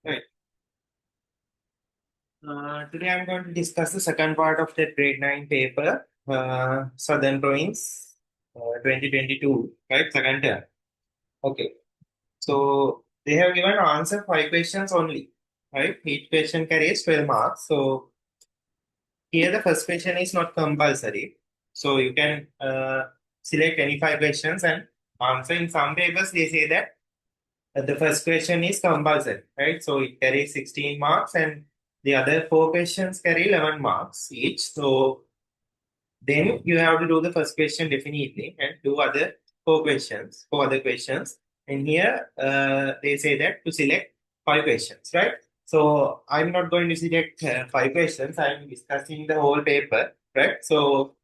Right. Today I'm going to discuss the second part of the grade 9 paper, Southern Province 2022, right? Second term. Okay. So they have given answer 5 questions only, right? Each question carries 12 marks. So here the first question is not compulsory. So you can select any 5 questions and answer. In some papers, they say that the first question is compulsory, right? So it carries 16 marks and the other 4 questions carry 11 marks each. So then you have to do the first question definitely and do other 4 questions, 4 other questions. And here they say that to select 5 questions, right? So I'm not going to select 5 questions. I'm discussing the whole paper, right? So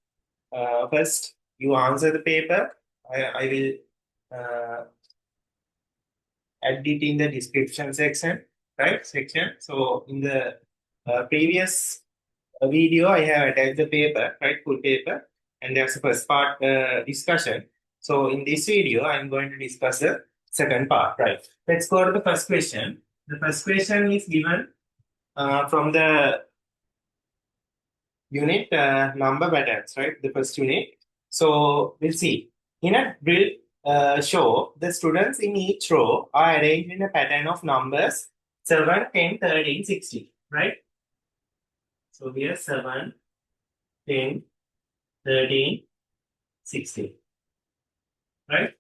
first you answer the paper. I will add it in the description section, right? Section. So in the previous video, I have attached the paper, right? Full paper, and there's the first part discussion. So in this video, I'm going to discuss the second part, right? Let's go to the first question. The first question is given from the unit number patterns, right? The first unit. So we'll see. In a drill show, the students in each row are arranged in a pattern of numbers 7, 10, 13, 16, right? So here 7, 10, 13, 16, right?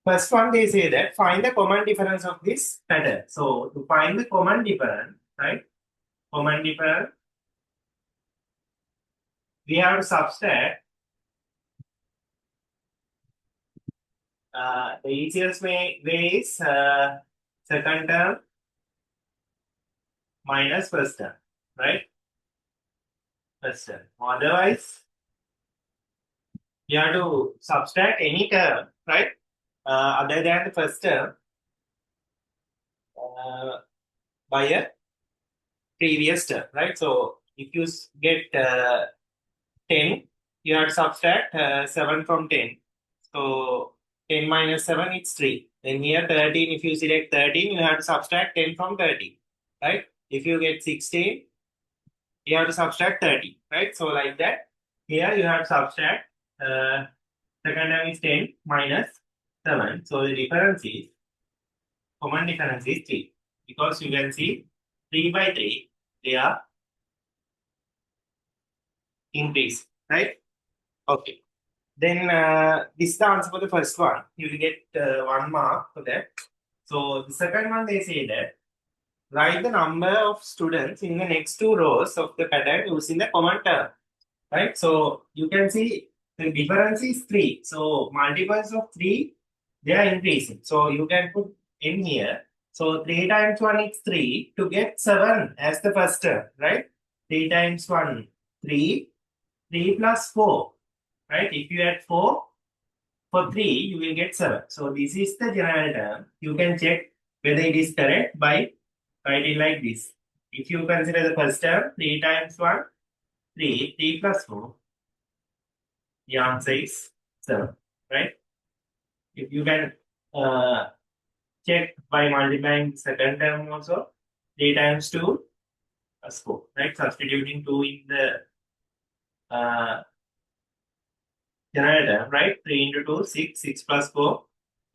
First one, they say that find the common difference of this pattern. So to find the common difference, right? Common difference, we have to subtract. The easiest way is second term minus first term, right? First term. Otherwise, you have to subtract any term, right? Other than the first term by a previous term, right? So if you get 10, you have to subtract 7 from 10. So 10 minus 7 is 3. Then here 13, if you select 13, you have to subtract 10 from 13, right? If you get 16, you have to subtract 30, right? So like that, here you have to subtract, second term is 10 minus 7. So the difference is, common difference is 3. Because you can see 3 by 3, they are increased, right? Okay. Then this is the answer for the first one. You will get 1 mark for that. So the second one, they say that write the number of students in the next 2 rows of the pattern using the common term, right? So you can see the difference is 3. So multiples of 3, they are increasing. So you can put in here. So 3 times 1 is 3 to get 7 as the first term, right? 3 times 1, 3. 3 plus 4, right? If you add 4 for 3, you will get 7. So this is the general term. You can check whether it is correct by writing like this. If you consider the first term, 3 times 1, 3, 3 plus 4, the answer is 7, right? If you can check by multiplying second term also, 3 times 2 plus 4, right? Substituting 2 in the general term, right? 3 into 2, 6, 6 plus 4,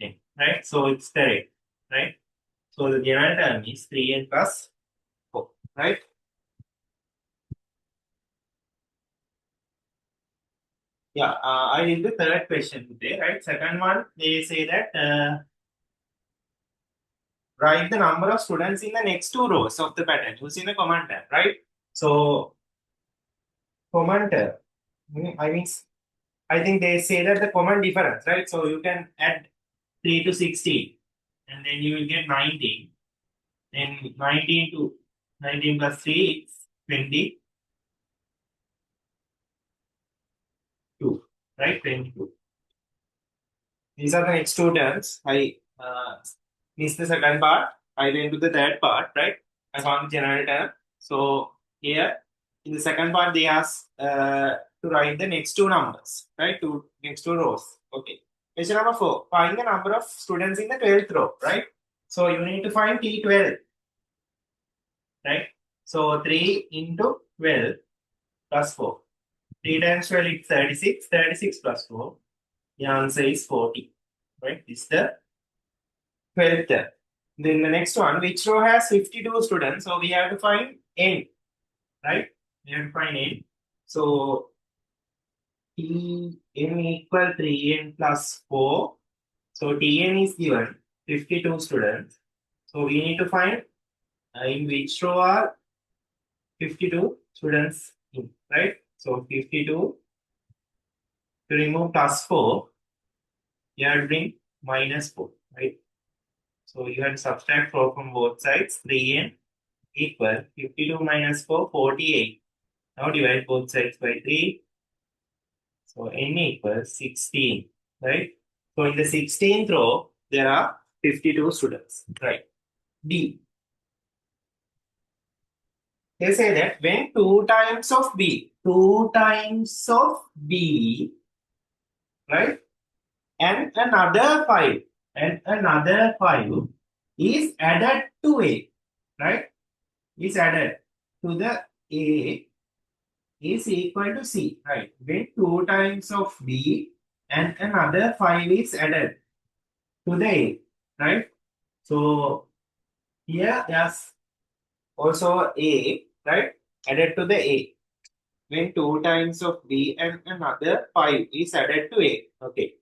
10, right? So it's correct, right? So the general term is 3n plus 4, right? Yeah, I did the third question today, right? Second one, they say that write the number of students in the next 2 rows of the pattern using the command term, right? So command term, I mean, I think they say that the common difference, right? So you can add 3 to 16 and then you will get 19. Then 19 to 19 plus 3 is 22, right? 22. These are the next 2 terms. I missed the second part. I went to the third part, right? I found the general term. So here in the second part, they ask to write the next 2 numbers, right? Next 2 rows. Okay. Question number 4. Find the number of students in the 12th row, right? So you need to find T12. right? So 3 into 12 plus 4. 3 times 12 is 36. 36 plus 4. The answer is 40. Right? This is the 12th term. Then the next one, which row has 52 students? So we have to find n, right? We have to find n. So Tn equal 3n plus 4. So Tn is given 52 students. So we need to find in which row are 52 students in, right? So 52 to remove plus 4, you have to bring minus 4, right? So you have to subtract 4 from both sides. 3n equal 52 minus 4, 48. Now divide both sides by 3. So n equals 16, right? So in the 16th row, there are 52 students, right? D. They say that when 2 times of B, right? And another 5 is added to A, right? Is added to the A is equal to C, right? When 2 times of B and another 5 is added to the A, right? So here there's also A, right? Added to the A. When 2 times of B and another 5 is added to A. Okay.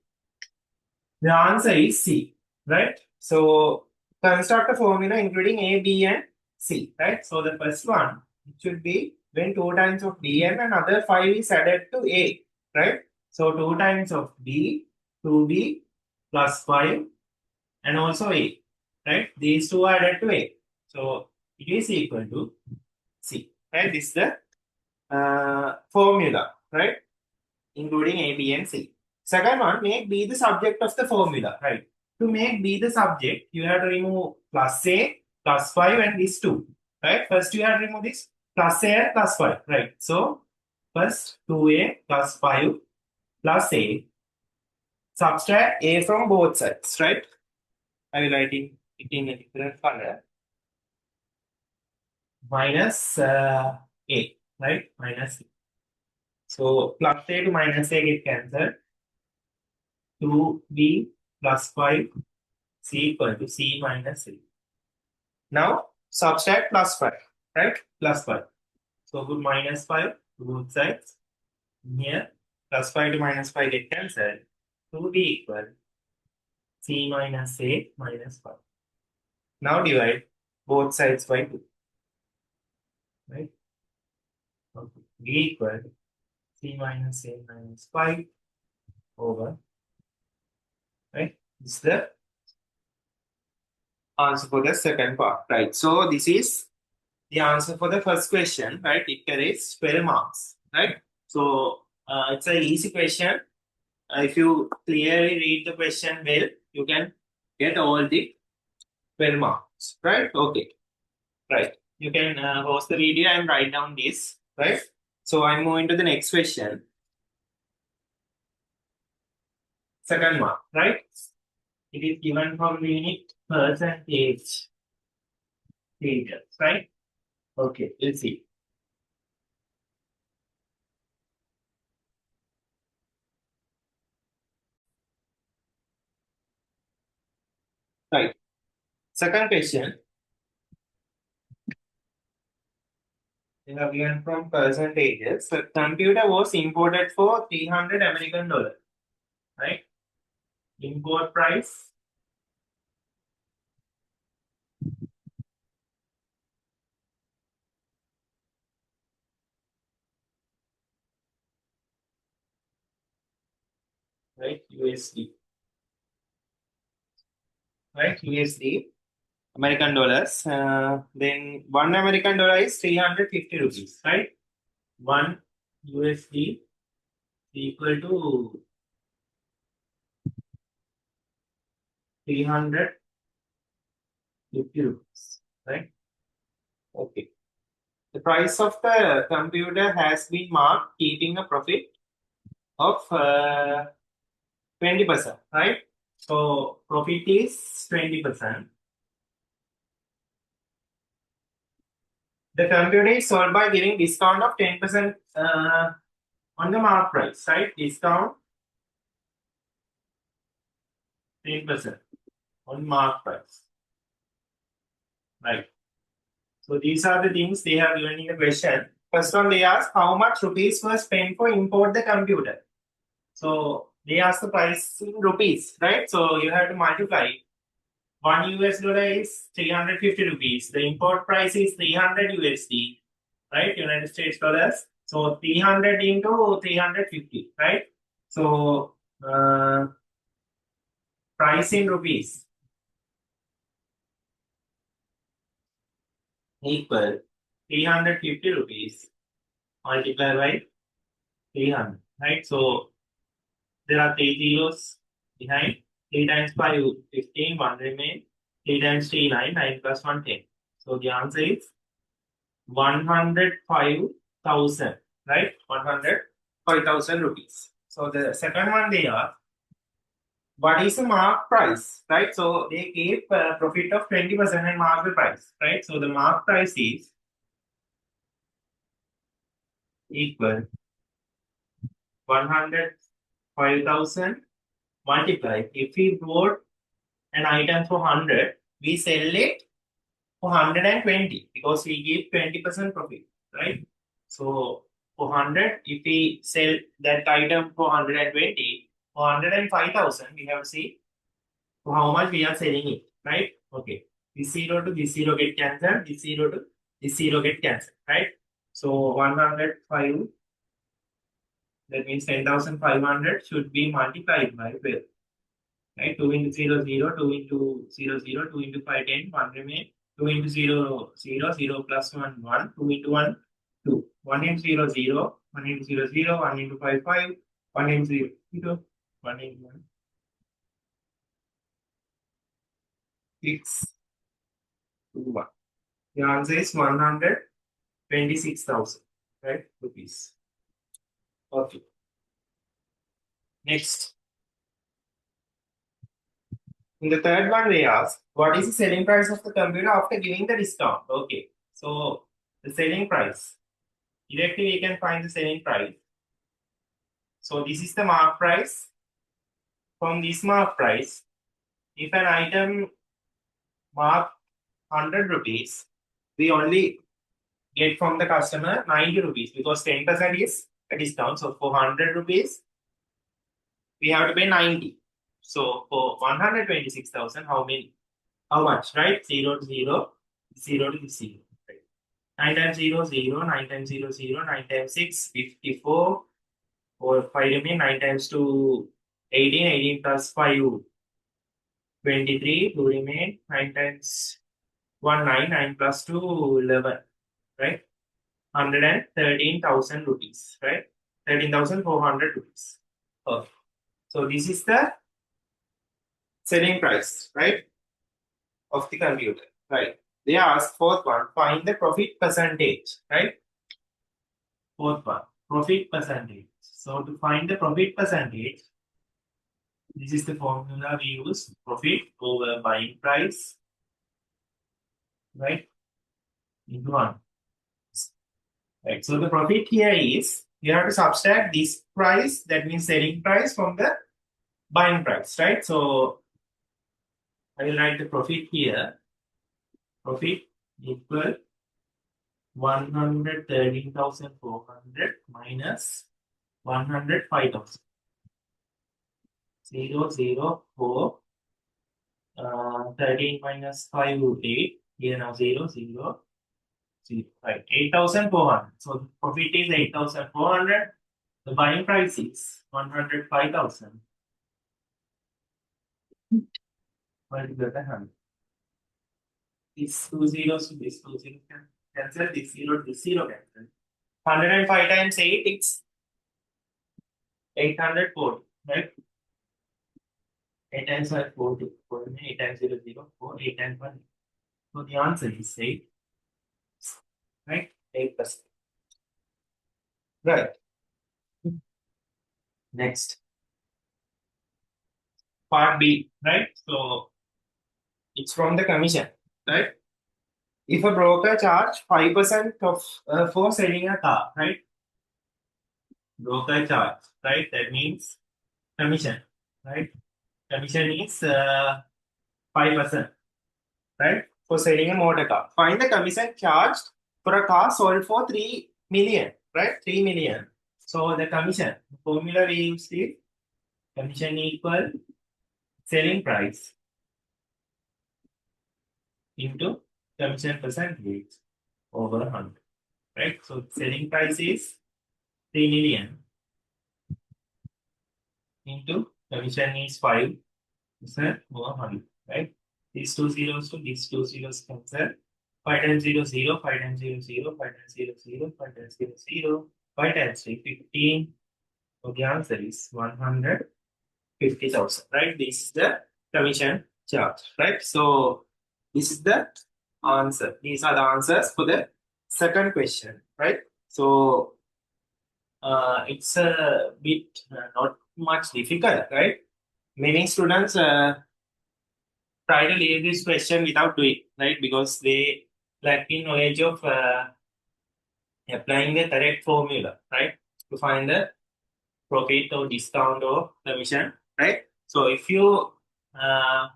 The answer is C, right? So construct a formula including A, B, and C, right? So the first one, it should be when 2 times of B and another 5 is added to A, right? So 2 times of B, 2B plus 5 and also A, right? These two are added to A. So it is equal to C, right? This is the formula, right? Including A, B, and C. Second one, make B the subject of the formula, right? To make B the subject, you have to remove plus A, plus 5, and this 2, right? First, you have to remove this plus A and plus 5, right? So, first 2A plus 5 plus A. Subtract A from both sides, right? I will write it in a different color. Minus A, right? Minus A. So, plus A to minus A get cancelled. 2B plus 5 C equal to C minus 3. Now subtract plus 5, right? Plus 5. So put minus 5 to both sides. Here plus 5 to minus 5 get cancelled. 2B equal C minus A minus 5. Now divide both sides by 2. Right? Okay. B equal C minus A minus 5 over. Right? This is the answer for the second part, right? So this is the answer for the first question, right? It carries 12 marks, right? So it's an easy question. If you clearly read the question well, you can get all the 12 marks, right? Okay, right. You can pause the video and write down this, right? So I'm moving to the next question. Second mark, right? It is given from unit percentage stages, right? Okay, we'll see. Right. Second question. They have given from percentages. The computer was imported for $300, right? Import price. Right, USD. Right, USD, American dollars. Then one American dollar is 350 rupees, right? One USD equal to 350 rupees, right? Okay. The price of the computer has been marked keeping a profit of 20%, right? So profit is 20%. The computer is sold by giving discount of 10% on the mark price, right? Discount 10% on mark price, right? So these are the things they have given in the question. First one, they ask how much rupees was spent for import the computer. So they ask the price in rupees, right? So you have to multiply. $1 is 350 rupees. The import price is 300 USD, right? United States dollars. So 300 into 350, right? So price in rupees equal 350 rupees multiplied by 300, right? So there are 3 zeros behind. 3 times 5, 15, 1 remain. 3 times 3, 9, 9 plus 1, 10. So the answer is 105,000, right? 105,000 rupees. So the second one they are, what is the mark price, right? So they gave profit of 20% and market price, right? So the mark price is equal 105,000 multiplied. If we bought an item for 100, we sell it for 120 because we give 20% profit, right? So for 100, if we sell that item for 120, for 105,000, we have to see for how much we are selling it, right? Okay. This zero to this zero get cancelled, this zero to this zero get cancelled, right? So 105, that means 10,500 should be multiplied by 12, right? 2 into 0, 0, 2 into 0, 0, 2 into 5, 10, 1 remain. 2 into 0, 0, 0 plus 1, 1, 2 into 1, 2. 1 into 0, 0, 1 into 0, 0, 1 into 5, 5, 1 into 0, 0, 1 into 1, 6, 2, 1. The answer is 126,000, right? Rupees. Okay. Next. In the third one, they ask, what is the selling price of the computer after giving the discount? Okay. So the selling price. Directly we can find the selling price. So this is the mark price. From this mark price, if an item marked 100 rupees, we only get from the customer 90 rupees because 10% is a discount. So for 100 rupees, we have to pay 90. So for 126,000, how many? How much, right? 0 to 0, 0 to 0. Right? 9 times 0, 0, 9 times 0, 0, 9 times 6, 54. Or 5 remain, 9 times 2, 18, 18 plus 5, 23, 2 remain, 9 times 1, 9, 9 plus 2, 11, right? 113,000 rupees, right? 13,400 rupees. Okay. So this is the selling price, right, of the computer, right? They ask fourth one, find the profit percentage, right? Fourth one, profit percentage. So to find the profit percentage, this is the formula we use, profit over buying price, right, into 1. Right. So the profit here is, you have to subtract this price, that means selling price, from the buying price, right? So I will write the profit here. Profit equal 113,400 minus 105,000. 0, 0, 4. 13 minus 5 would 8. Here now 0, 0, 0, right. 8,400. So the profit is 8,400. The buying price is 105,000. Multiplied by 100. These 2 zeros to this 2 zeros can cancel. This 0 to this 0 cancel. 105 times 8, it's 840, right? 8 times 5, 40. 8 times 0, 0, 4. 8 times 1. So the answer is 8, right? 8%. Right. Next. Part B, right? So it's from the commission, right? if a broker charge 5% of for selling a car, right? Broker charge, right? That means commission, right? Commission is 5%, right? For selling a motor car. Find the commission charged for a car sold for 3 million, right? 3 million. So the commission, the formula we used is commission equal selling price into commission percentage over 100, right? So selling price is 3 million into commission is 5% over 100, right? These two zeros to these two zeros cancel. 5 times 0, 0, 5 times 0, 0, 5 times 0, 0, 5 times 0, 0, 5 times 3, 15. So the answer is 150,000, right? This is the commission charge, right? So this is the answer. These are the answers for the second question, right? So it's a bit not much difficult, right? Many students try to leave this question without doing, right? Because they lack in knowledge of applying the correct formula, right? To find the profit or discount or commission, right? So if you uh,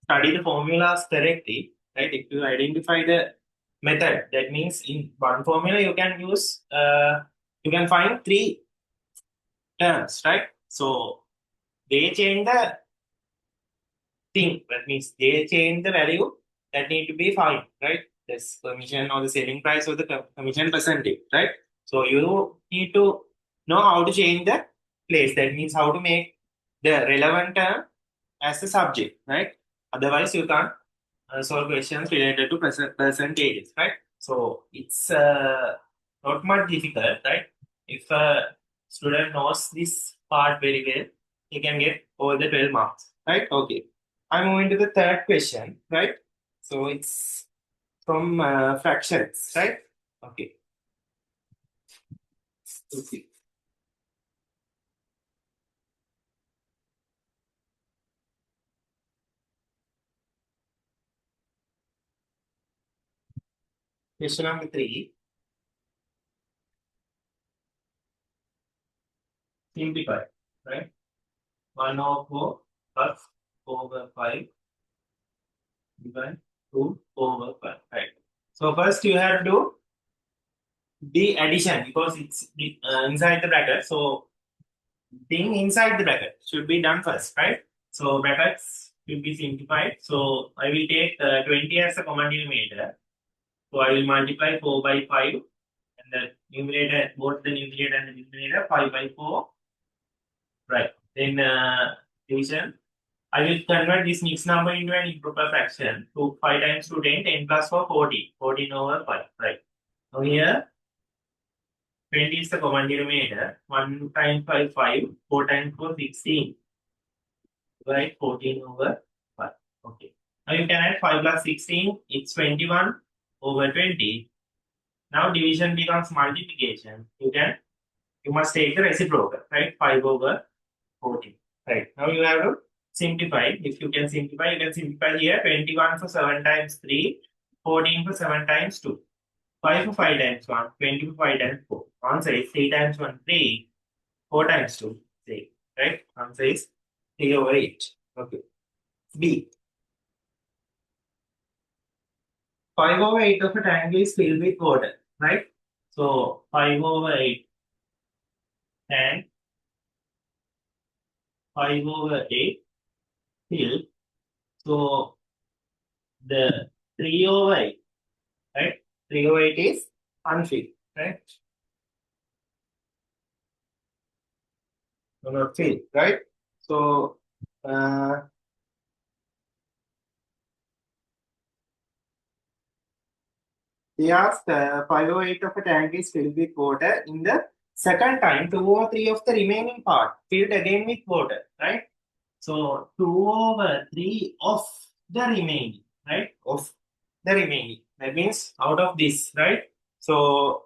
study the formulas correctly, right? If you identify the method, that means in one formula you can use, you can find three terms, right? So they change the thing, that means they change the value that need to be found, right? This commission or the selling price or the commission percentage, right? So you need to know how to change the place. That means how to make the relevant term as the subject, right? Otherwise, you can't solve questions related to percentages, right? So it's not much difficult, right? If a student knows this part very well, he can get all the 12 marks, right? Okay. I'm moving to the third question, right? So it's from fractions, right? Okay. Okay. Question number 3. Simplify, right? 1 over 4 plus over 5 divided 2 over 5, right? So first you have to do the addition because it's inside the bracket. So thing inside the bracket should be done first, right? So brackets should be simplified. So I will take 20 as a common denominator. So I will multiply 4 by 5 and the numerator, both the numerator and the denominator, 5 by 4. Right. Then division. I will convert this mixed number into an improper fraction. So 5 times 2, 10, 10 plus 4, 14. 14 over 5. Right. Now here 20 is the common denominator. 1 times 5, 5. 4 times 4, 16. Right? 14 over 5. Okay. Now you can add 5 plus 16. It's 21 over 20. Now division becomes multiplication. You must take the reciprocal, right? 5 over 14. Right. Now you have to simplify. If you can simplify, you can simplify here. 21 for 7 times 3. 14 for 7 times 2. 5 for 5 times 1. 20 for 5 times 4. Answer is 3 times 1, 3. 4 times 2, 3. Right? Answer is 3 over 8. Okay. B. 5 over 8 of a triangle is filled with water. Right? So 5 over 8 and 5 over 8 filled. So the 3 over 8, right? 3 over 8 is unfilled, right? No, not filled, right? So they asked 5 over 8 of a tank is filled with water. In the second time, 2 over 3 of the remaining part filled again with water, right? So 2 over 3 of the remaining, right? Of the remaining. That means out of this, right? So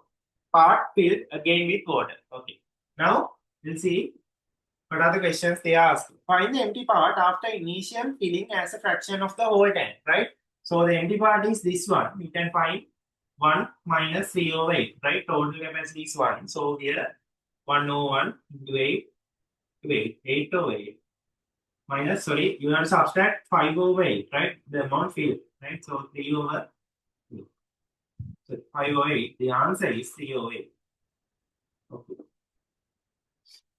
part filled again with water. Okay. Now we'll see what are the questions they ask. Find the empty part after initial filling as a fraction of the whole tank, right? So the empty part is this one. You can find 1 minus 3 over 8, right? Total capacity is 1. So here 1 over 1 into 8 to 8, 8 over 8 minus, sorry, you have to subtract 5 over 8, right? The amount filled, right? So 3 over 2. So 5 over 8. The answer is 3 over 8. Okay.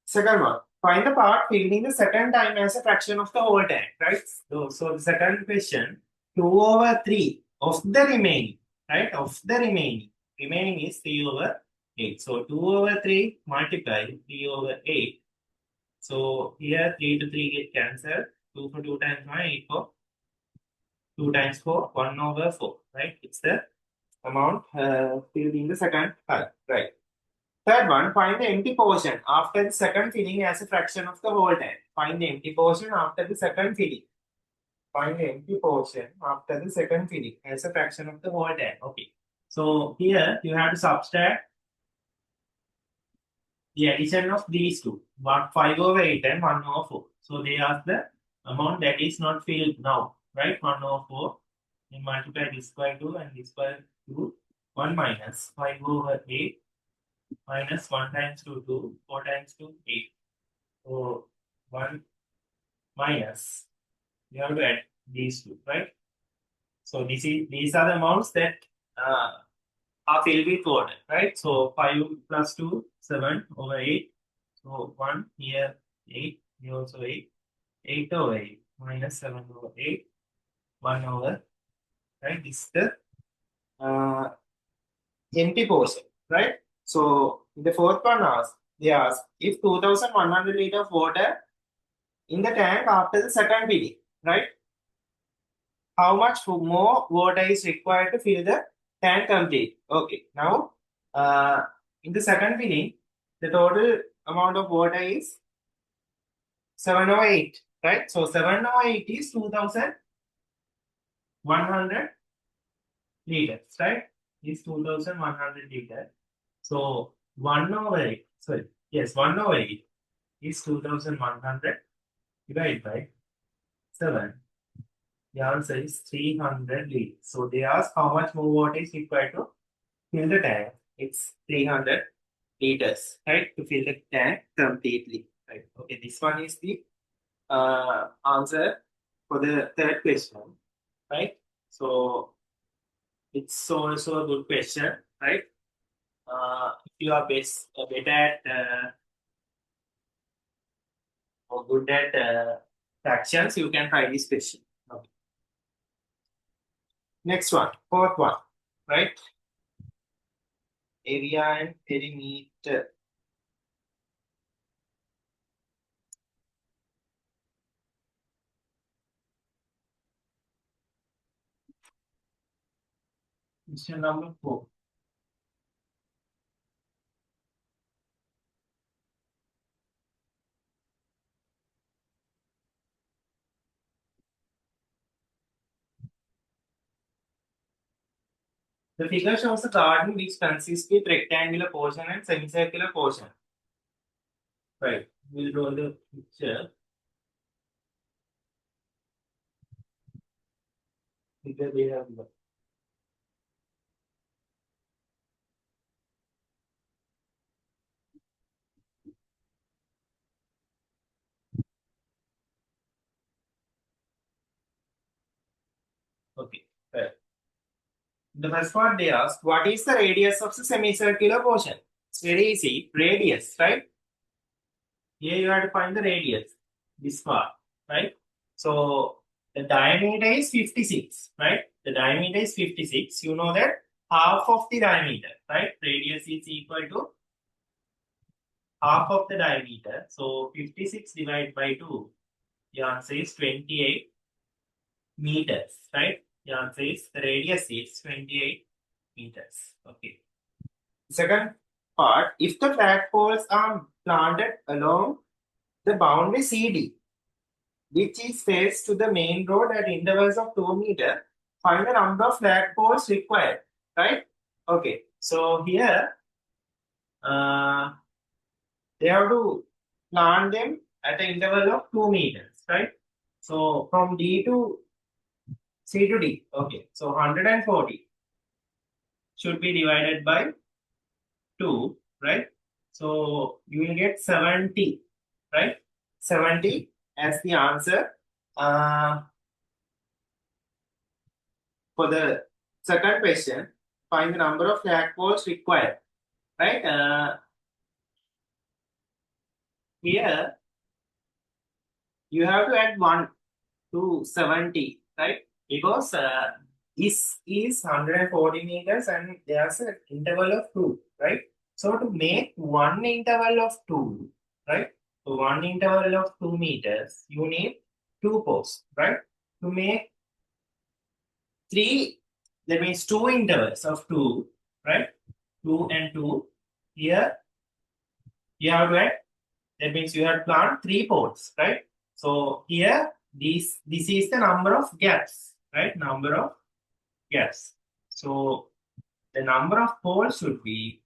Second one. Find the part filled in the second time as a fraction of the whole tank, right? So the second question, 2 over 3 of the remaining, right? Of the remaining. Remaining is 3 over 8. So 2 over 3 multiply 3 over 8. So here 3 to 3 get cancelled. 2 for 2 times 1, 8 for 2 times 4, 1 over 4, right? It's the amount filled in the second part, right? Third one, find the empty portion after the second filling as a fraction of the whole tank. Find the empty portion after the second filling. Find the empty portion after the second filling as a fraction of the whole tank. Okay. So here you have to subtract the addition of these two. 5 over 8 and 1 over 4. So they are the amount that is not filled now, right? 1 over 4. You multiply this by 2 and this by 2. 1 minus 5 over 8 minus 1 times 2, 2, 4 times 2, 8. So 1 minus, you have to add these two, right? So these are the amounts that are filled with water, right? So 5 plus 2, 7 over 8. So 1 here, 8, here also 8. 8 over 8 minus 7 over 8, 1 over, right? This is the empty portion, right? So in the fourth one, they ask if 2100 liters of water in the tank after the second filling, right? How much more water is required to fill the tank complete? Okay, now in the second filling, the total amount of water is 7 over 8, right? So 7 over 8 is 2100 liters, right? Is 2100 liters. So 1 over 8, sorry, yes, 1 over 8 is 2100 divided by 7. The answer is 300 liters. So they ask how much more water is required to fill the tank. It's 300 liters, right? To fill the tank completely, right? Okay, this one is the answer for the third question, right? So it's also a good question, right? If you are better at or good at fractions, you can try this question. Okay. Next one, fourth one, right? Area and perimeter. Question number 4. The figure shows a garden which consists with rectangular portion and semicircular portion. Right. We'll draw the picture. Figure they have given. Okay. Right. The first part they ask, what is the radius of the semicircular portion? It's very easy. Radius, right? Here you have to find the radius. This part, right? So the diameter is 56, right? The diameter is 56. You know that half of the diameter, right? Radius is equal to half of the diameter. So 56 divided by 2. The answer is 28 meters, right? The answer is the radius is 28 meters. Okay. Second part, if the flagpoles are planted along the boundary CD, which is faced to the main road at intervals of 2 meters, find the number of flagpoles required, right? Okay, so here they have to plant them at an interval of 2 meters, right? So from D to C to D. Okay. So 140 should be divided by 2, right? So you will get 70, right? 70 as the answer. For the second question, find the number of lag balls required, right? Here you have to add 1 to 70, right? Because this is 140 meters and there's an interval of 2, right? So to make one interval of 2, right? So one interval of 2 meters, you need 2 posts, right? To make 3, that means 2 intervals of 2, right? 2 and 2. Here you have to add, that means you have to plant 3 poles, right? So here this is the number of gaps, right? Number of gaps. So the number of poles should be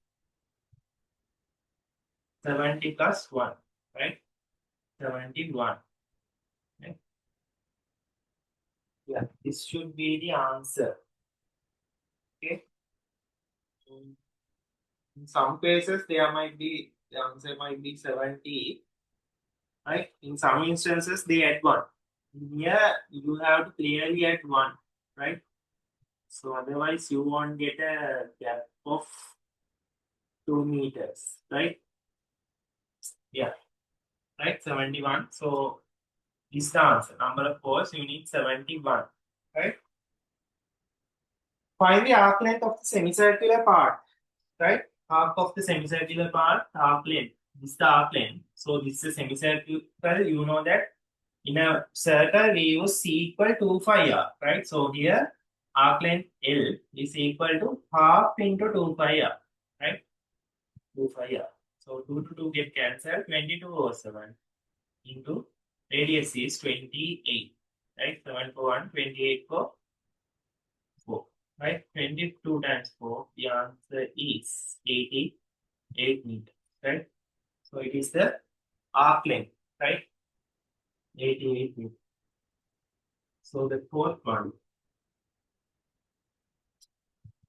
70 plus 1, right? 71. Right? Yeah, this should be the answer. Okay. In some cases, there might be the answer might be 70, right? In some instances, they add 1. Here, you have to clearly add 1, right? So otherwise, you won't get a gap of 2 meters, right? Yeah, right? 71. So this is the answer. Number of poles, you need 71, right? Find the arc length of the semicircular part, right? Arc of the semicircular part, arc length. This is the arc length. So this is a semicircular. You know that in a circle we use C equal to 5R, right? So here arc length L is equal to half into 2πr, right? 2πr. So 2 to 2 get cancelled, 22 over 7 into radius is 28, right? 7 for 1, 28 for 4, right? 22 times 4, the answer is 88 meters, right? So it is the arc length, right? 88 meters. So the fourth one.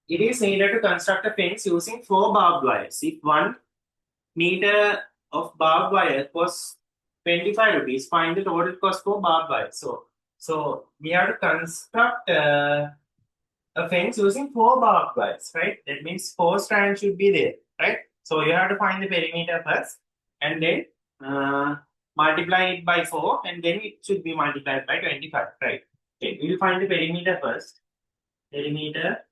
It is needed to construct a fence using 4 barbed wires. If 1 meter of barbed wire costs 25 rupees, find the total cost for barbed wire. So we have to construct a fence using 4 barbed wires, right? That means 4 strands should be there, right? So you have to find the perimeter first and then multiply it by 4 and then it should be multiplied by 25, right? Okay, we will find the perimeter first. Perimeter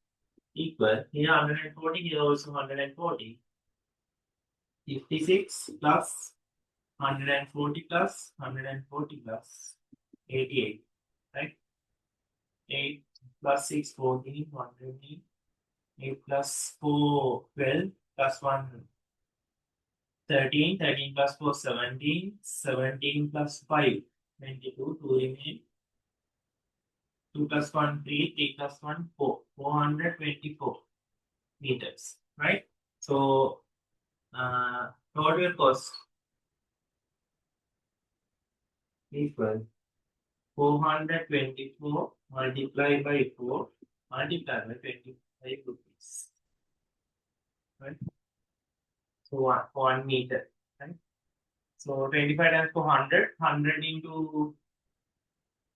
equal, here 140, here also 140. 56 plus 140 plus 140 plus 88, right? 8 plus 6, 14, 120. 8 plus 4, 12, plus 1, 13, 13 plus 4, 17, 17 plus 5, 22, 2 remain. 2 plus 1, 3, 3 plus 1, 4, 424 meters, right? So, total cost equal 424 multiplied by 4 multiplied by 25 rupees, right? So 1 meter, right? So 25 times 400, 100 into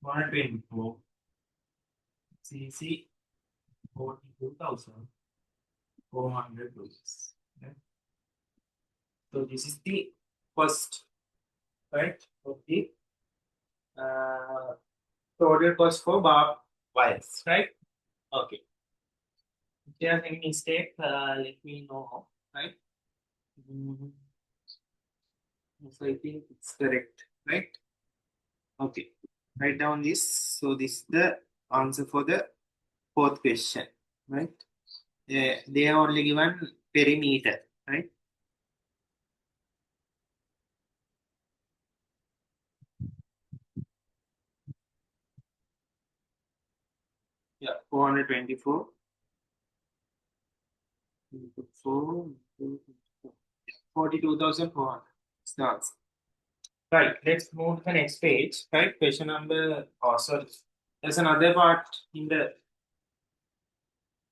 124, CC 42,400 rupees, right? So this is the first, right, of the total cost for bar wires, right? Okay. If there is any mistake, let me know, right? So I think it's correct, right? Okay. Write down this. So this is the answer for the fourth question, right? They are only given perimeter, right? Yeah, 424. 42,400. It's the answer. Right, let's move to the next page. Right, question number, oh, sorry. there's another part in the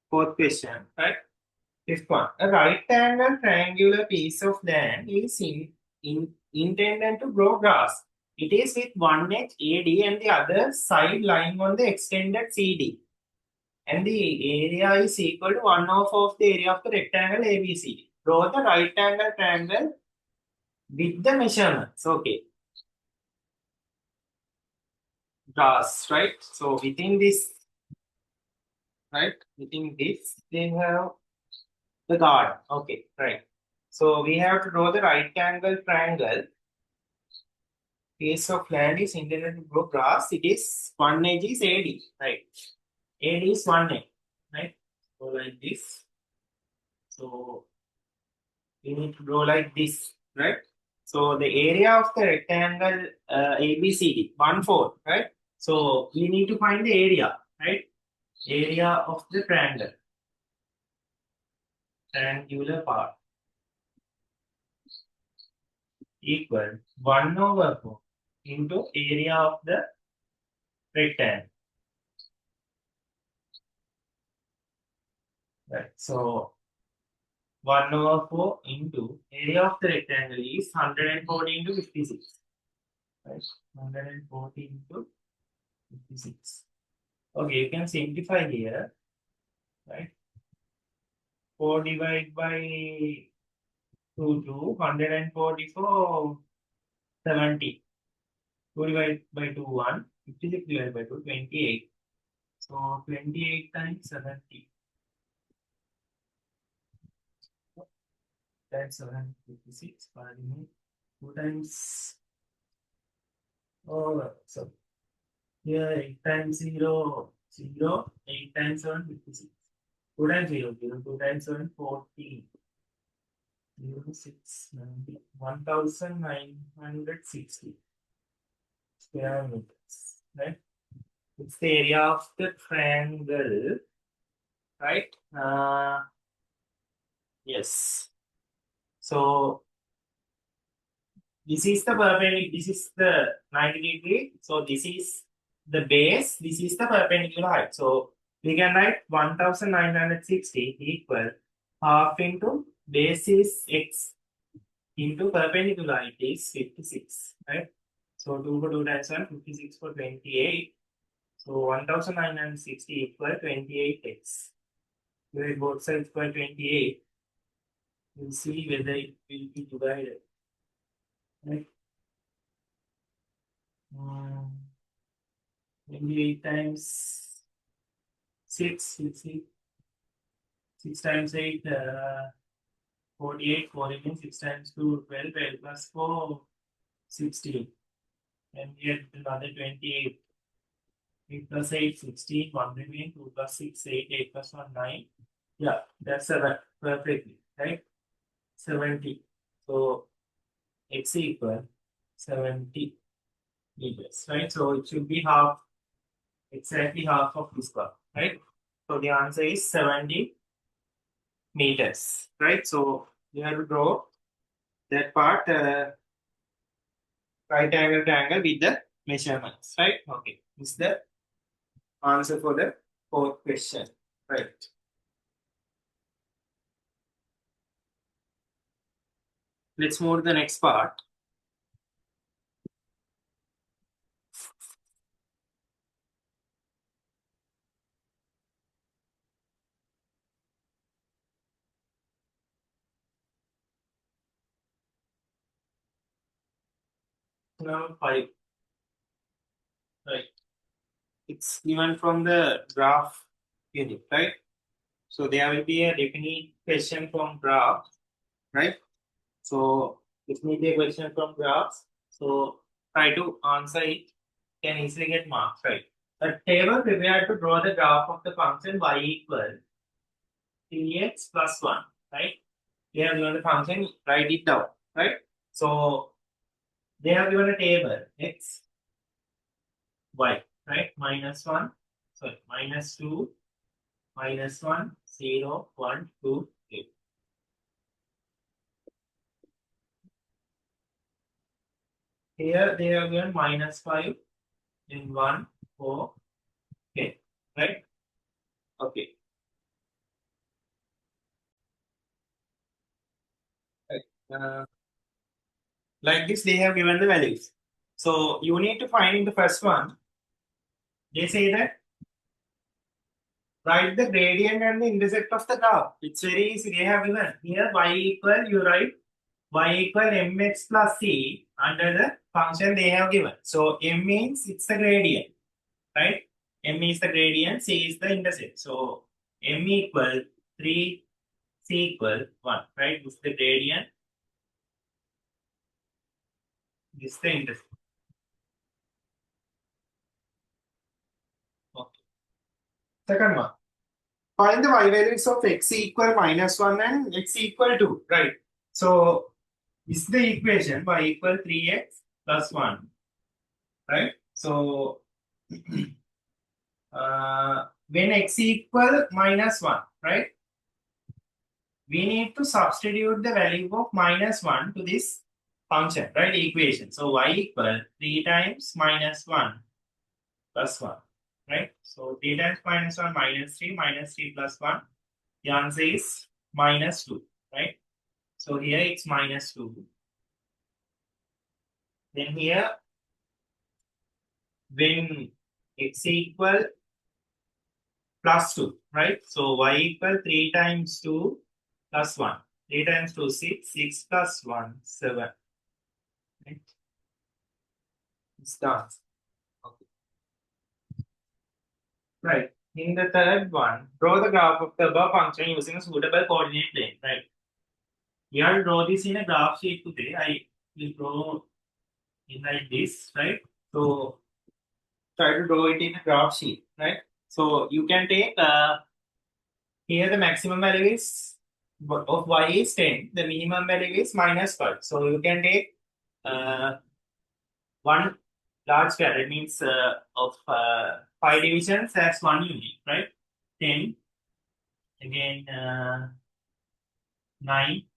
fourth question, right? Fifth one. A right angle triangular piece of land is intended to grow grass. It is with one edge AD and the other side lying on the extended CD. And the area is equal to 1/2 of the area of the rectangle ABCD. Draw the right angle triangle with the measurements. Okay. Grass, right? So within this, right? Within this, they have the garden. Okay, right. So we have to draw the right angle triangle. Piece of land is intended to grow grass. It is one edge is AD, right? AD is one edge, right? So like this. So we need to draw like this, right? So the area of the rectangle ABCD, 1/4, right? So we need to find the area, right? Area of the triangle, triangular part equal 1/4 into area of the rectangle. Right. So 1/4 into area of the rectangle is 140 into 56. Right. 140 into 56. Okay, you can simplify here. Right. 4 divided by 2, 144, 70. 2 divided by 2, 1. 56 divided by 2, 28. So 28 times 70. That's 756. 2 times. Oh, so here 8 times 0, 0. 8 times 7, 56. 2 times 0, 0. 2 times 7, 14. 0, 6, 90. 1960 square meters. Right? It's the area of the triangle. Right? Yes. So this is the perpendicular, this is the 90 degree. So this is the base, this is the perpendicular height. So we can write 1960 equal half into base is x into perpendicular height is 56, right? So 2 for 2 times 1, 56 for 28. So 1960 equal 28x. Divide both sides by 28. We'll see whether it will be divided. Right? 28 times 6, let's see. 6 times 8, 48, 4 again, 6 times 2, 12, 12 plus 4, 16. And yet another 28. 8 plus 8, 16, 1 remain, 2 plus 6, 8, 8 plus 1, 9. Yeah, that's 7, perfectly, right? 70. So x equal 70 meters, right? So it should be half, exactly half of this part, right? So the answer is 70 meters, right? So you have to draw that part, right angle triangle with the measurements, right? Okay, this is the answer for the fourth question, right? Let's move to the next part. Number 5, right? It's given from the graph unit, right? So there will be a definite question from graph, right? So this may be a question from graphs. So try to answer it. Can easily get marks, right? A table prepared to draw the graph of the function y equal 3x plus 1, right? They have given the function, write it down, right? So they have given a table x, y, right? Minus 1, sorry, minus 2, minus 1, 0, 1, 2, 3. Here they have given minus 5, then 1, 4, Okay, right? Okay. Right. Like this, they have given the values. So you need to find in the first one. They say that write the gradient and the intercept of the graph. It's very easy. They have given here y equal, you write y equal mx plus c under the function they have given. So m means it's the gradient, right? M is the gradient, c is the intercept. So m equal 3, c equal 1, right? This is the gradient, this is the intercept. Okay. Second one. Find the y values of x equal -1 and x equal 2, right? So this is the equation y equal 3x plus 1, right? So when x equal -1, right? We need to substitute the value of -1 to this function, right? Equation. So y equal 3 times -1 plus 1, right? So 3 times -1 -3 plus 1. The answer is -2, right? So here it's -2. Then here, when x equal +2, right? So y equal 3 times 2 plus 1. 3 times 2, 6. 6 plus 1, 7. Right? It's done. Okay. Right. In the third one, draw the graph of the above function using a suitable coordinate plane. Right. You have to draw this in a graph sheet today. I will draw it like this, right? So try to draw it in a graph sheet, right? So you can take here the maximum value is of y is 10, the minimum value is -5. So you can take one large square, it means of 5 divisions as 1 unit, right? 10, again 9,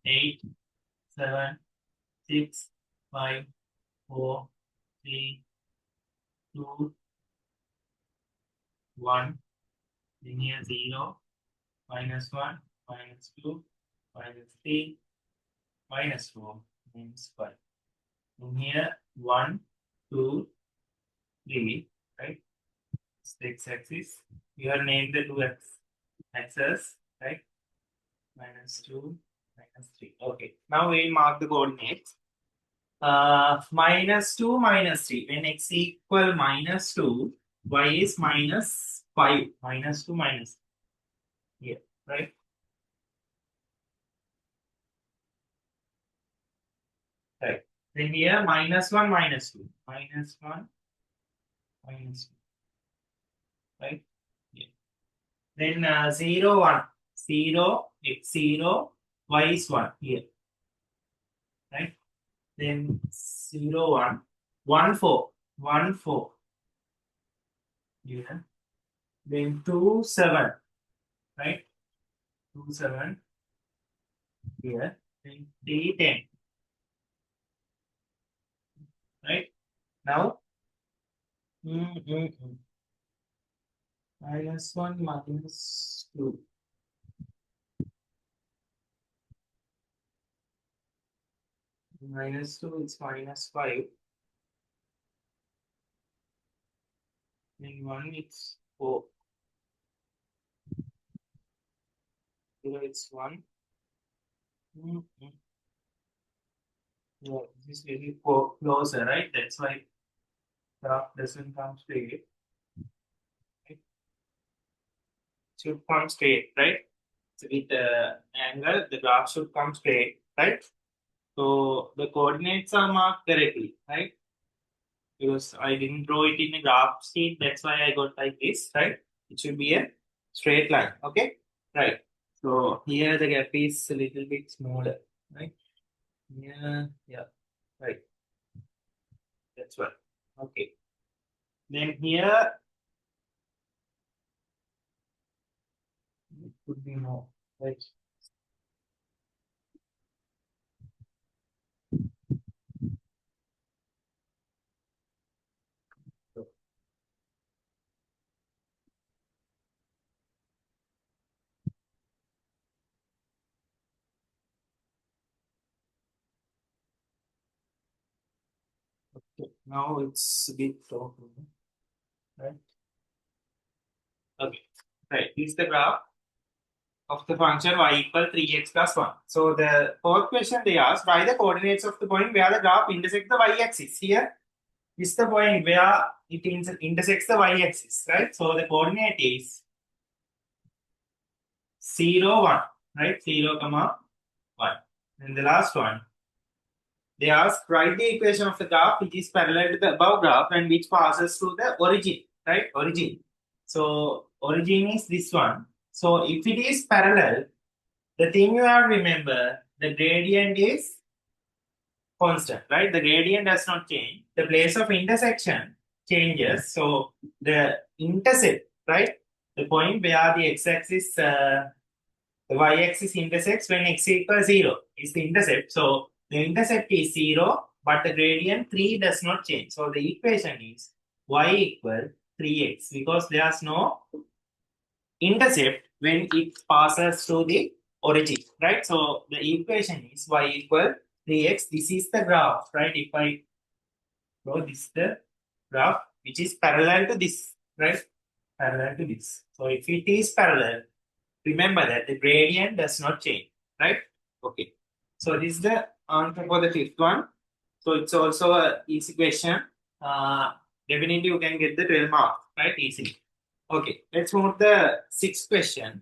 8, 7, 6, 5, 4, 3, 2, 1, then here 0, -1, -2, -3, -4, means 5. And here 1, 2, 3, right? It's the x-axis. You have named the two axes, right? -2, -3. Okay. Now we'll mark the coordinates. -2, -3. When x equal -2, y is -5. -2, minus here, right? Right. Then here -1, -2. -1, -2. Right? Yeah. Then 0, 1. 0, x 0, y is 1 here. Right? Then 0, 1. 1, 4. 1, 4. Yeah. Then 2, 7. Right? 2, 7 here. Then 3, 10. Right? Now, -1, -2. -2 is -5. Then 1 it's 4. 0 it's 1. Yeah, this is really closer, right? That's why graph doesn't come straight. Right? Should come straight, right? So with the angle, the graph should come straight, right? So the coordinates are marked correctly, right? Because I didn't draw it in a graph sheet, that's why I got like this, right? It should be a straight line, okay? Right. So here the gap is a little bit smaller, right? Yeah, right. That's right. Okay. Then here it could be more, right? Now it's a bit low, right? Okay, right. This is the graph of the function y equal 3x plus 1. So the fourth question they asked, write the coordinates of the point where the graph intersects the y-axis. Here is the point where it intersects the y-axis, right? So the coordinate is 0, 1, right? 0, comma 1. And the last one, they ask, write the equation of the graph which is parallel to the above graph and which passes through the origin, right? Origin. So origin is this one. So if it is parallel, the thing you have to remember, the gradient is constant, right? The gradient does not change. The place of intersection changes. So the intercept, right? The point where the x-axis, the y-axis intersects when x equals 0 is the intercept. So the intercept is 0, but the gradient 3 does not change. So the equation is y equal 3x because there's no intercept when it passes through the origin, right? So the equation is y equal 3x. This is the graph, right? If I draw this is the graph which is parallel to this, right? Parallel to this. So if it is parallel, remember that the gradient does not change, right? Okay. So this is the answer for the fifth one. So it's also a easy question. Definitely you can get the 12 marks, right? Easily. Okay, let's move to the sixth question.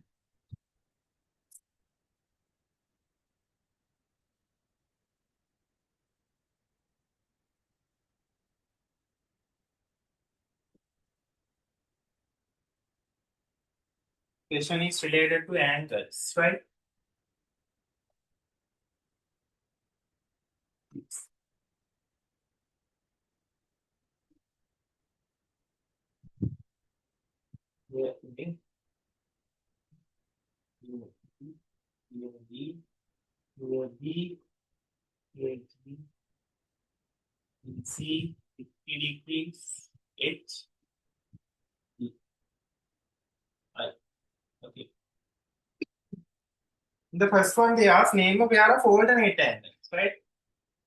Question is related to angles, right? Yeah, okay. UAB, UAB, UAB, BC, 50 degrees, H, E. Right. Okay. In the first one, they asked name a pair of alternate angles, right?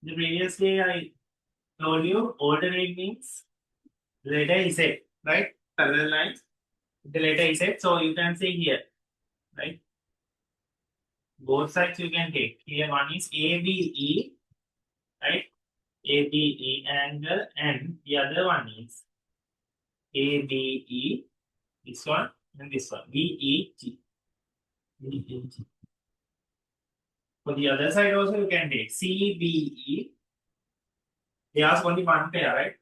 The previously I told you alternate means letter Z, right? Parallel lines, the letter Z. So you can say here, right? Both sides you can take. Here one is ABE, right? ABE angle, and the other one is ABE, this one and this one, VEG. VEG. For the other side also you can take CBE. They ask only one pair, right?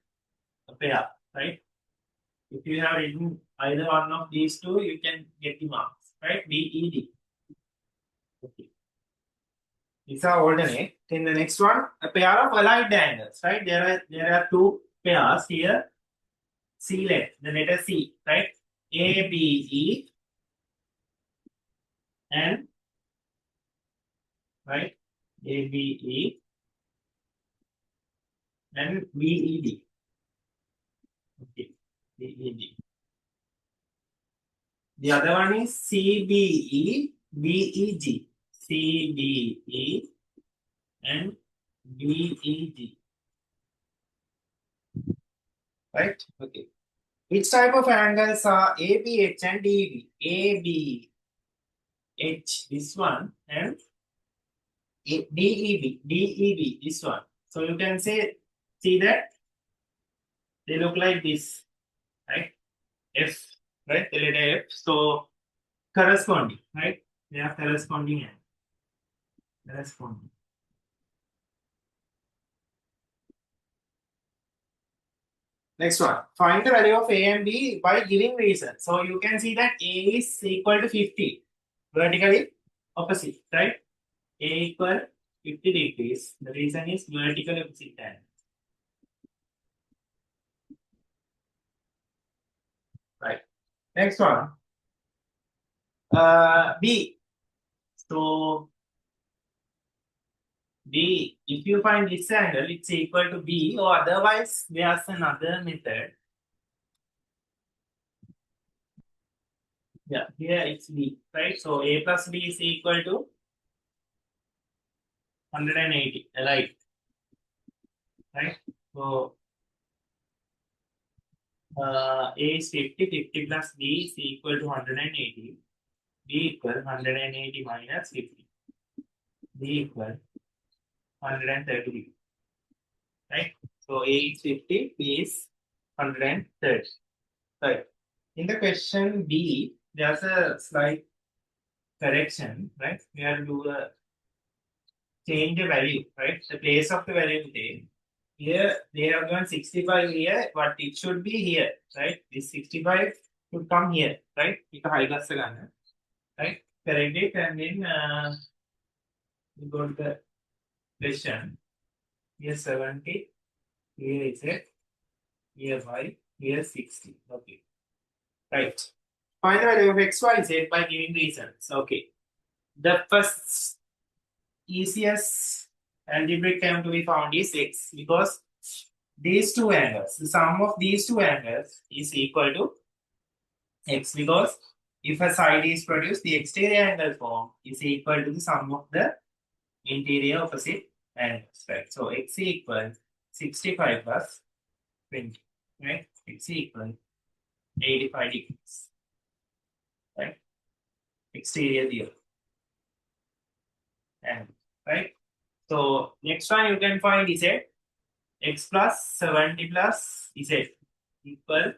A pair, right? If you have written either one of these two, you can get the marks, right? VED. Okay. These are alternate. Then the next one, a pair of allied angles, right? There are two pairs here. C the letter C, right? ABE and right ABE and VED. Okay, VED. The other one is CBE, VEG, CBE and VEG. Right? Okay. Which type of angles are ABH and DB? ABH, this one, and DEB, this one. So you can see that they look like this, right? F, right? The letter F. So corresponding, right? They are corresponding and corresponding. Next one. Find the value of A and B by giving reason. So you can see that A is equal to 50. Vertically opposite, right? A equal 50 degrees. The reason is vertical opposite angle. Right. Next one. B. So B, if you find this angle, it's equal to B, or otherwise there's another method. Yeah, here it's B, right? So A plus B is equal to 180, right? Right? So A is 50, 50 plus B is equal to 180. B equal 180 minus 50. B equal 130. Right? So A is 50, B is 130. Right. In the question B, there's a slight correction, right? We have to do a change the value, right? The place of the value today. Here they have given 65 here, but it should be here, right? This 65 should come here, right? It's high class, right? Correct it and then we go to the question. Here 70, here is it, here y, here 60. Okay. Right. Find the value of x, y, z by giving reasons. Okay. The first easiest algebraic term to be found is x because these two angles, the sum of these two angles is equal to x because if a side is produced, the exterior angle form is equal to the sum of the interior opposite angles, right? So x equal 65 plus 20, right? X equal 85 degrees, right? Exterior here, and right. So next one you can find is x plus 70 plus z equal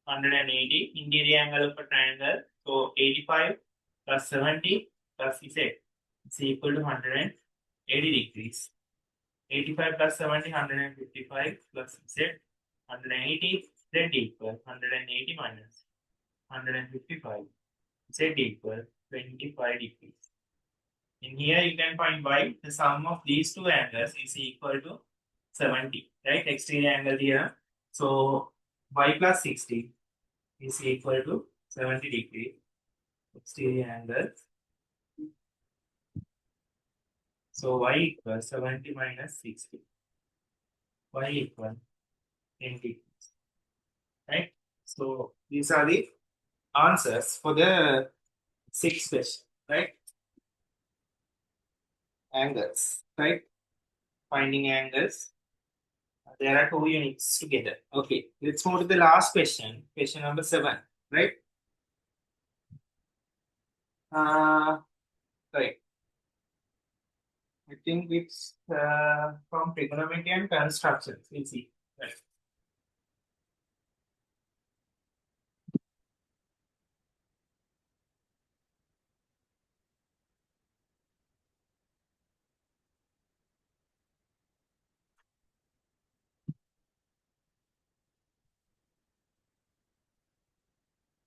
180 interior angle of a triangle. So 85 plus 70 plus z is equal to 180 degrees. 85 plus 70, 155 plus z 180 z equal 180 minus 155 z equal 25 degrees. In here you can find y. The sum of these two angles is equal to 70, right? Exterior angle here. So y plus 60 is equal to 70 degree exterior angle. So y equals 70 minus 60. Y equal 10 degrees, right? So these are the answers for the sixth question, right? Angles, right? Finding angles. There are two units together. Okay, let's move to the last question. Question number 7, right? Right. I think it's from trigonometry and construction. We'll see. Right.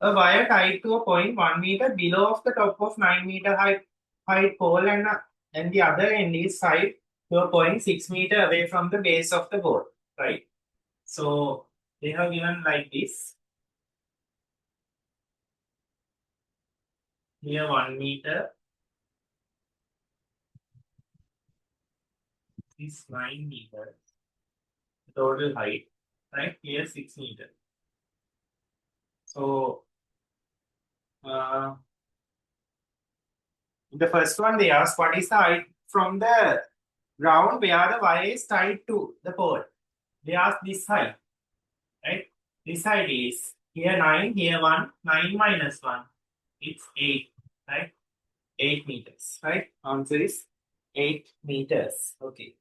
A wire tied to a point 1 meter below of the top of 9 meter height pole and the other end is tied to a point 6 meter away from the base of the pole. Right. So they have given like this. Here 1 meter. This 9 meters. Total height. Right. Here 6 meter. So in the first one, they asked what is the height from the ground where the wire is tied to the pole. They asked this height, right? This height is here 9, here 1, 9 minus 1. It's 8, right? 8 meters, right? Answer is 8 meters. Okay.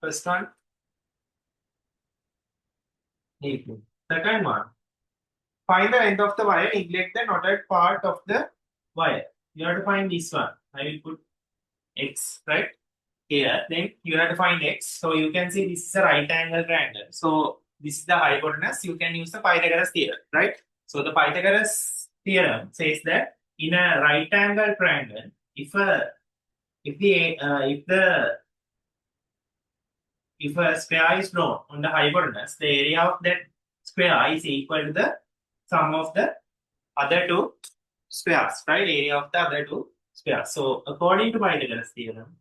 First one, 8 meters. Second one, find the length of the wire, neglect the knotted part of the wire. You have to find this one. I will put x, right? Here, then you have to find x. So you can see this is a right angle triangle. So this is the hypotenuse. You can use the Pythagoras theorem, right? So the Pythagoras theorem says that in a right angle triangle, if a square is drawn on the hypotenuse, the area of that square is equal to the sum of the other two squares, right? Area of the other two squares. So according to Pythagoras theorem,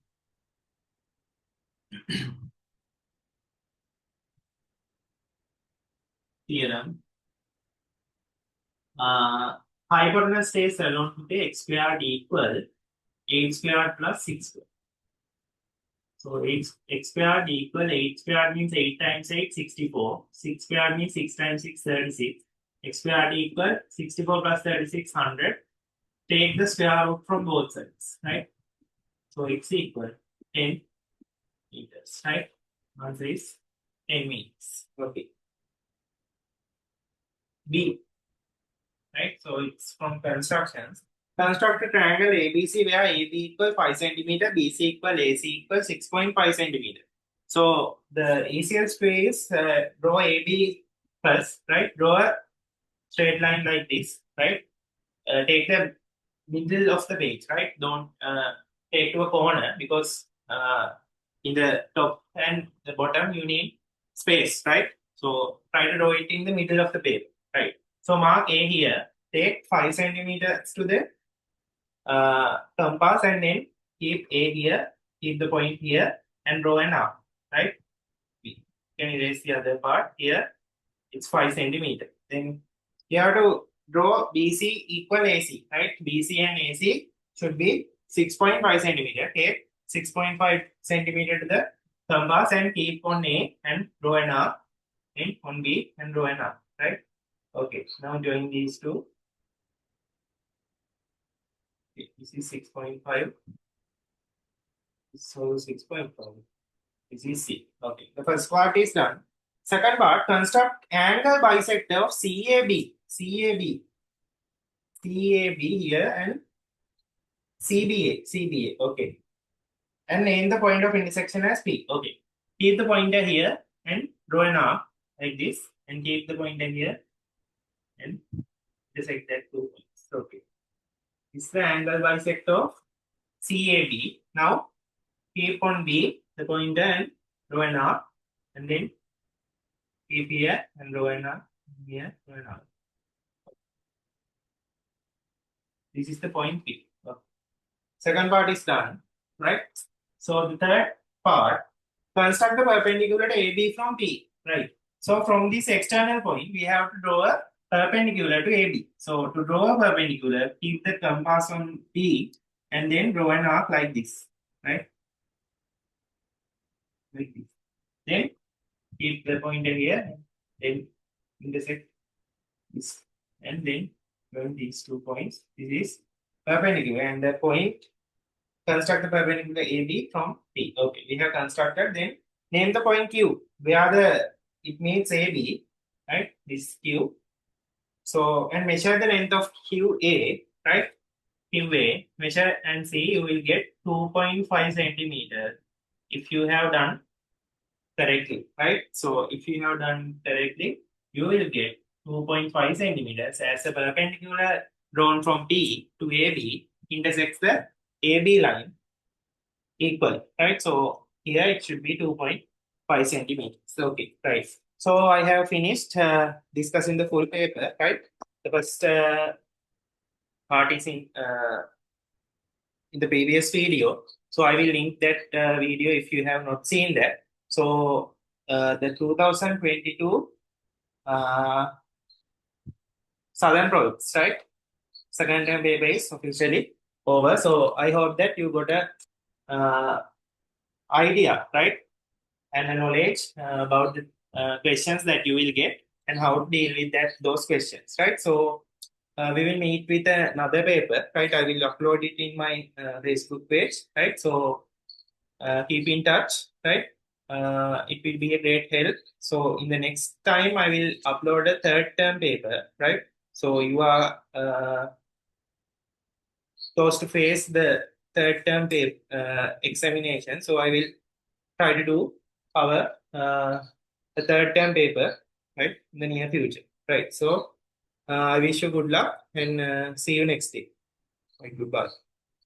hypotenuse stays alone with the x squared equal 8 squared plus 6 squared. So x squared equal 8 squared means 8 times 8, 64. 6 squared means 6 times 6, 36. X squared equal 64 plus 36, 100. Take the square root from both sides, right? So x equal 10 meters, right? Answer is 10 meters. Okay. B, right? So it's from constructions. Construct a triangle ABC where AB equal 5 centimeter, BC equal AC equal 6.5 centimeter. So the easiest way is draw AB first, right? Draw a straight line like this, right? Take the middle of the page, right? Don't take to a corner because in the top and the bottom you need space, right? So try to draw it in the middle of the page, right? So mark A here. Take 5 centimeters to the compass and then keep A here, keep the point here and draw an arc, right? We can erase the other part here. It's 5 centimeters. Then you have to draw BC equal AC, right? BC and AC should be 6.5 centimeter. Take 6.5 centimeter to the compass and keep on A and draw an arc. Then on B and draw an arc, right? Okay, now join these two. Okay, this is 6.5. So 6.5. This is C. Okay, the first part is done. Second part, construct angle bisector of CAB. CAB. CAB here and CBA. CBA. Okay. And name the point of intersection as P. Okay. Keep the pointer here and draw an arc like this. And keep the pointer here and intersect that 2 points. Okay. This is the angle bisector of CAB. Now keep on B the pointer and draw an arc. And then keep here and draw an arc. Here, draw an arc. This is the point P. Okay. Second part is done, right? So the third part, construct the perpendicular to AB from P, right? So from this external point, we have to draw a perpendicular to AB. So to draw a perpendicular, keep the compass on P and then draw an arc like this, right? Like this. Then keep the pointer here, then intersect this, and then join these 2 points. This is perpendicular, and the point construct the perpendicular AB from P. Okay, we have constructed. Then name the point Q where the it meets AB, right? This Q. So and measure the length of QA, right? QA measure and see you will get 2.5 centimeters if you have done correctly, right? So if you have done correctly, you will get 2.5 centimeters as a perpendicular drawn from P to AB intersects the AB line equal, right? So here it should be 2.5 centimeters. Okay, right. So I have finished discussing the full paper, right? The first part is in the previous video. So I will link that video if you have not seen that. So the 2022 Southern Province, right? Second term paper is officially over. So I hope that you got a idea, right? And a knowledge about the questions that you will get and how to deal with those questions, right? So we will meet with another paper, right? I will upload it in my Facebook page, right? So keep in touch, right? It will be a great help. So in the next time, I will upload a third term paper, right? So you are supposed to face the third term paper, examination. So I will try to do our the third term paper, right, in the near future, right? So I wish you good luck and see you next day. Right, goodbye.